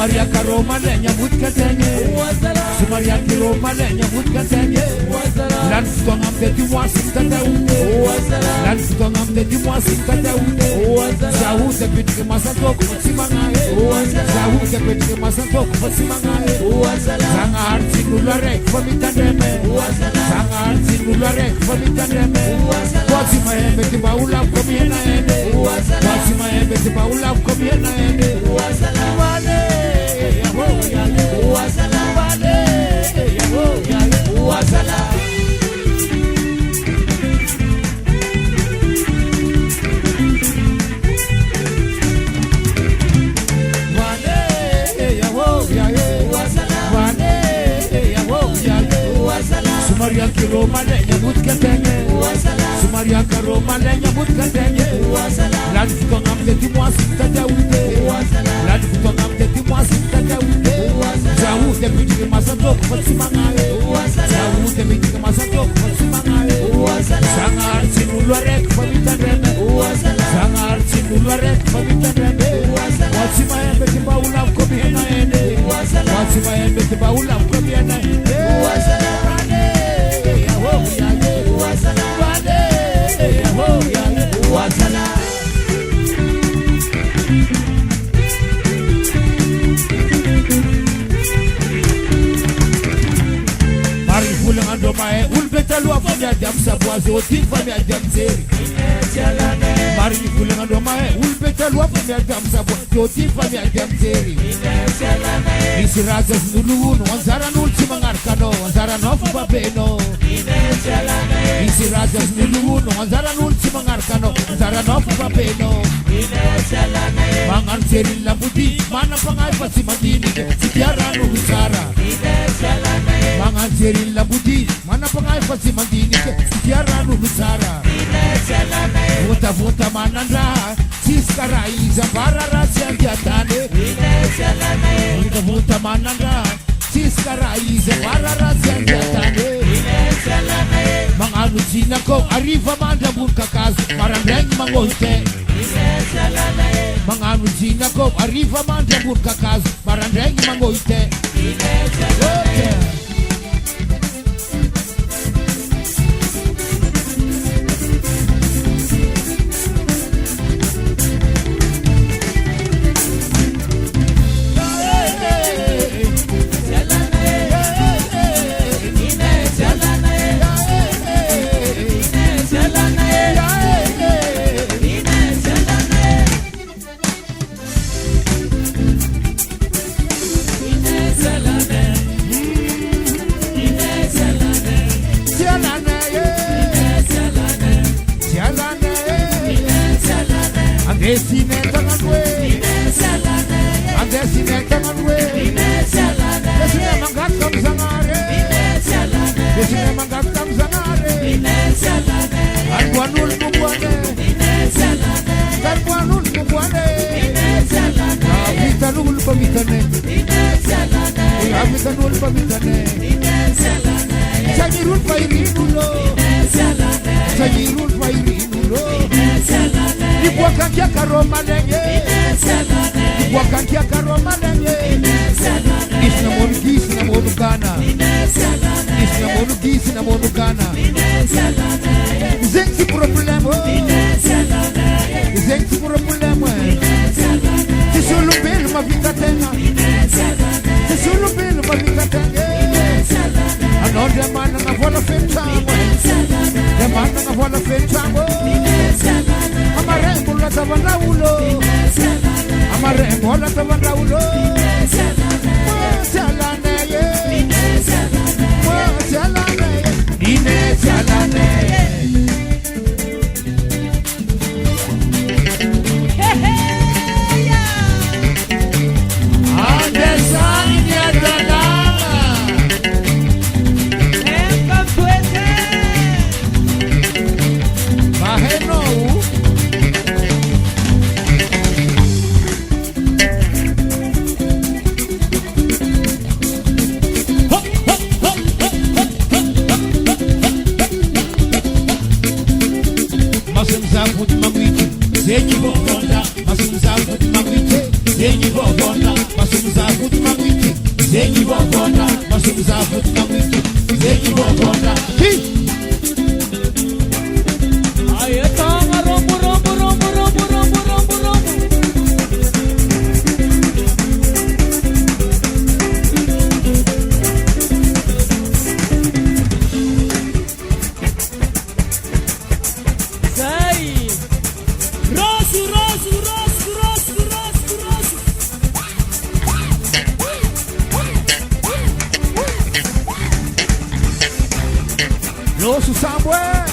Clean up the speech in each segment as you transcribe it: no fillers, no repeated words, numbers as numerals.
Sumaria Karoma Lenya Woodkatenge, Sumaria Kiroma Lenya Woodkatenge, Lanstongam de Washington, Lanstongam de Washington, Sahu the Pitki Masatok for Simanga, Sahu the Pitki Masatok for Simanga, Sangar Sinulare for Mitaneme, Sangar Sinulare for Mitaneme, what's in my head with the Baula from Yena, what's in my head with the Baula from Yena, Sumaria Kiroma Lenya Woodkatenge, Sumaria Karoma Lenya Woodkatenge, Lanstongam de Washington, Lanstongam de Washington, Sahu the Pitki Masatok for Simanga, Sahu the Pitki Masatok for Simanga, Sangar Sinulare for Mitaneme, Sangar Sinulare for Mitaneme, what's in my head with the Baula of Kobiana, what's in my head with the Baula of Kobiana, Mangan seri lambuti, mana pangai pasi mandini, setiara nubusara. Mangan seri lambuti, mana pangai pasi mandini, setiara nubusara. Vota vota manandra, siskara izambara rasia diatane. Vota vota manandra, siskara izambara rasia diatane. Manganu sinako, arriva manda burkakas, marandeng mangolte. Manganu sinako, arriva manda burkakas, marandeng mangolte. Zenyi bogonda, masunza kuti magwite. Zenyi bogonda, masunza Zeki Bokonda, Masuza Futamiki, Zeki Bokonda. Ayetanga rombo rombo rombo rombo rombo rombo rombo. Sai. Rosu rosu rosu rosu rosu rosu. Rosu Samuel.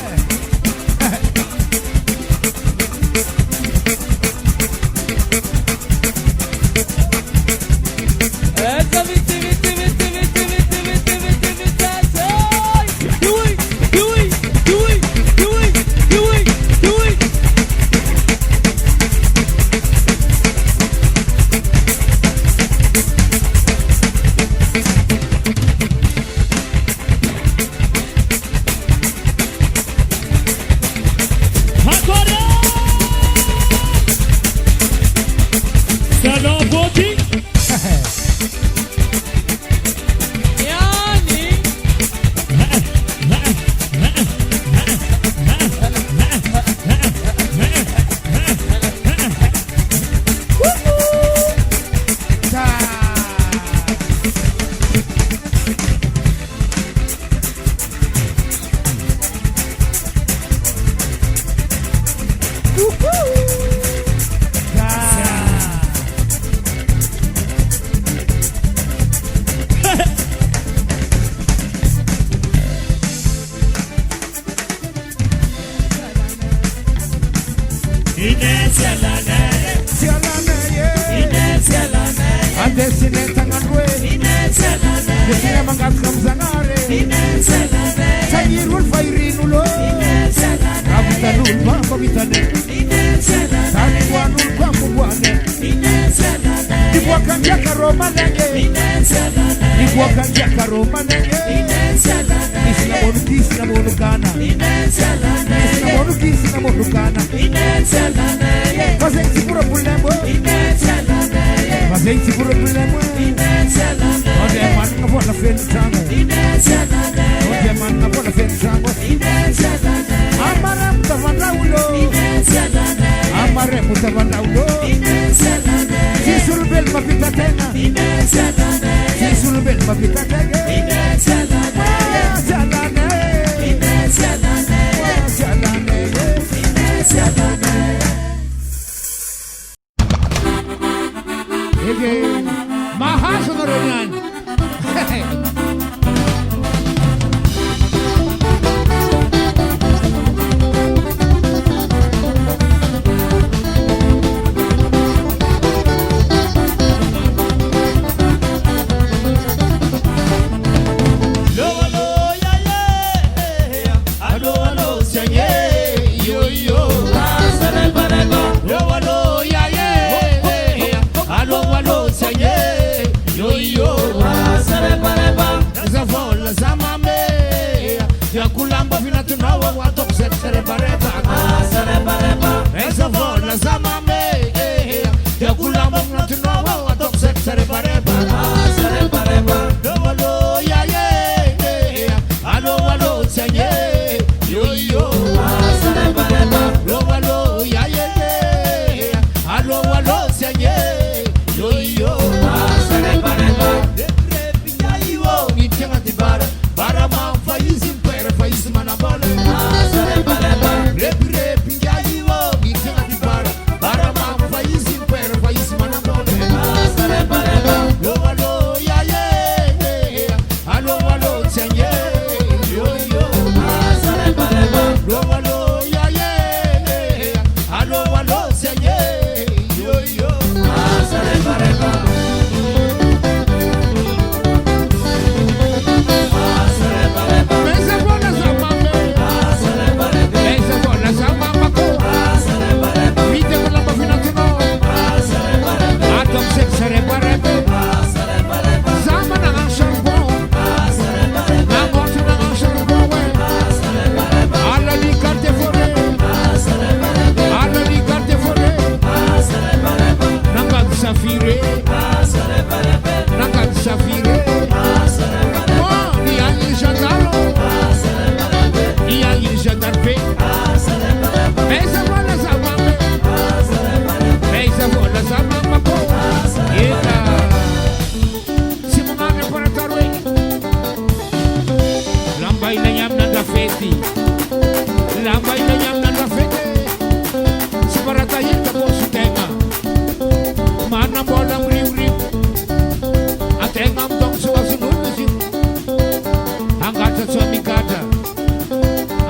sua mikata.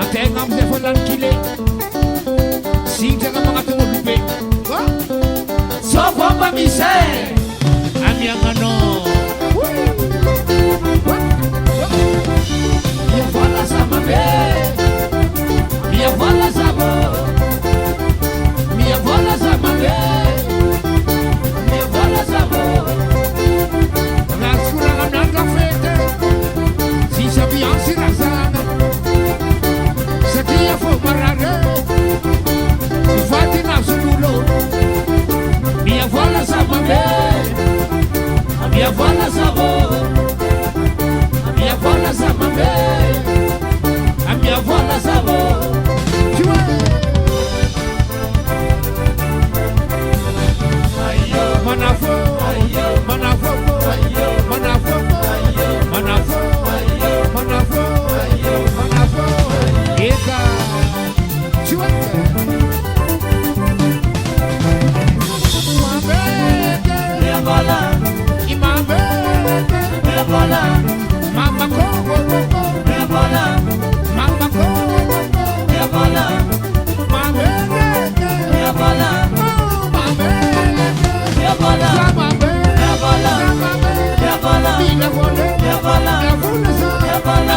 Antenga mzee falan kile. Singa mga tumulupi. Sopo pa mise. Amiangano. Mia fala sama be. Mia fala sama. Mia fala sama be. Mia fala sama. Nasura nanga fete. Si sabiam si razana. Setia fo marare. Fati na sululo. Mia fala sama be. Mia fala sama. Mia fala sama be. Mia fala sama. Manafo, manafo, manafo, manafo, manafo, manafo. Eka, chua. Mia fala, imambe. Mia fala, mama ko, mia fala, mama ko, mia fala, mama, mia fala, mama. Mia fala, mia fala, mia fala, mia fala, mia fala, mia fala, mia fala,